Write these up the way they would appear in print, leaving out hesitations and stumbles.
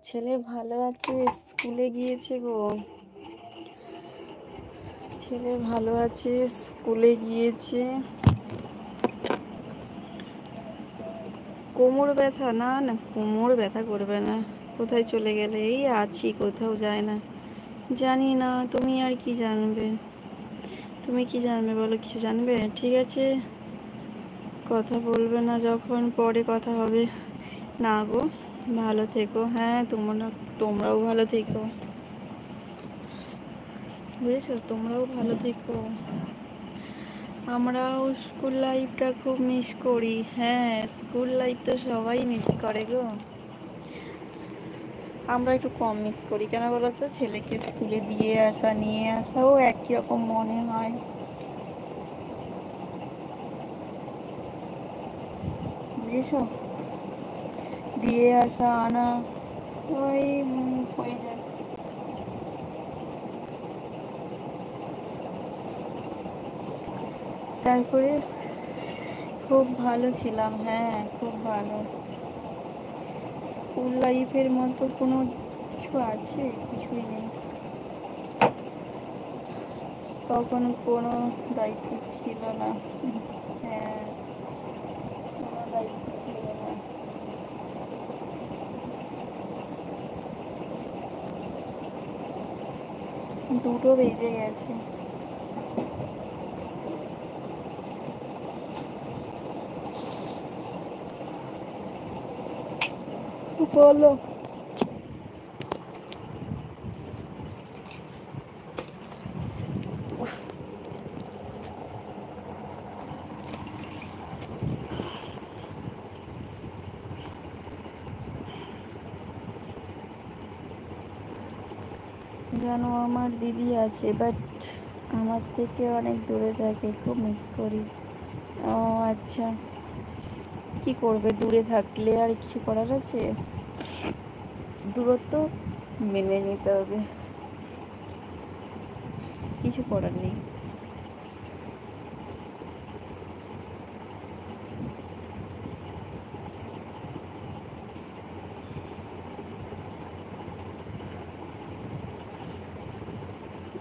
ছেলে ভালো আছে, স্কুলে গিয়েছে গো। ছেলে ভালো আছে, স্কুলে গিয়েছে। কোমর ব্যথা? না না, কোমর ব্যথা করবে না। কোথায় চলে গেলে? এই আছি, কোথাও যায় না। জানি না, তুমি আর কি জানবে? তুমি কি জানবে বলো? কিছু জানবে? ঠিক আছে, কথা বলবে না যখন, পরে কথা হবে। না গো, ভালো থেকো। হ্যাঁ, তোমরাও ভালো থেকো, বুঝেছো? তোমরাও ভালো থেকো। আমরাও স্কুল লাইফটা খুব মিস করি। হ্যাঁ, স্কুল লাইফ তো সবাই মিস করে গো। আমরা একটু কম মিস করি কেন বলো তো? ছেলেকে স্কুলে দিয়ে আসা, নিয়ে আসাও একই রকম মনে হয়, বুঝেছো? দিয়ে আসা, আনা, ওই হয়ে যায়। তারপরে খুব ভালো ছিলাম, হ্যাঁ খুব ভালো। স্কুল লাইফের মতো কোনো কিছু আছে? কিছুই নেই। তখন কোনো দায়িত্ব ছিল না। হ্যাঁ, কোনো দায়িত্ব ছিল না। দুটো বেজে গেছে। বলো। জানো, আমার দিদি আছে, বাট আমার থেকে অনেক দূরে থাকে, খুব মিস করি। ও আচ্ছা, কি করবে? দূরে থাকলে আর কিছু করার আছে? দূরত্ব মেনে নিতে হবে, কিছু করার নেই।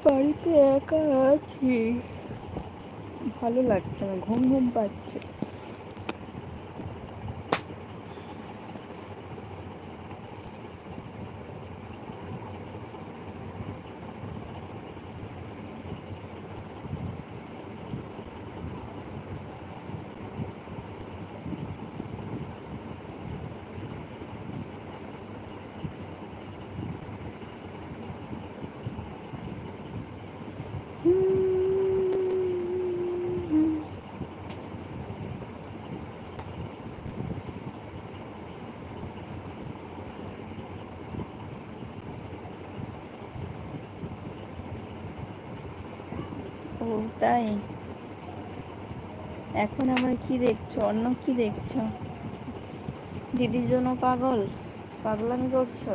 বাড়িতে একা আছি, ভালো লাগছে না, ঘুম ঘুম পাচ্ছে। ও তাই? এখন আমরা কি দেখছো? অন্য কি দেখছো? দিদির জন্য পাগলামি করছো?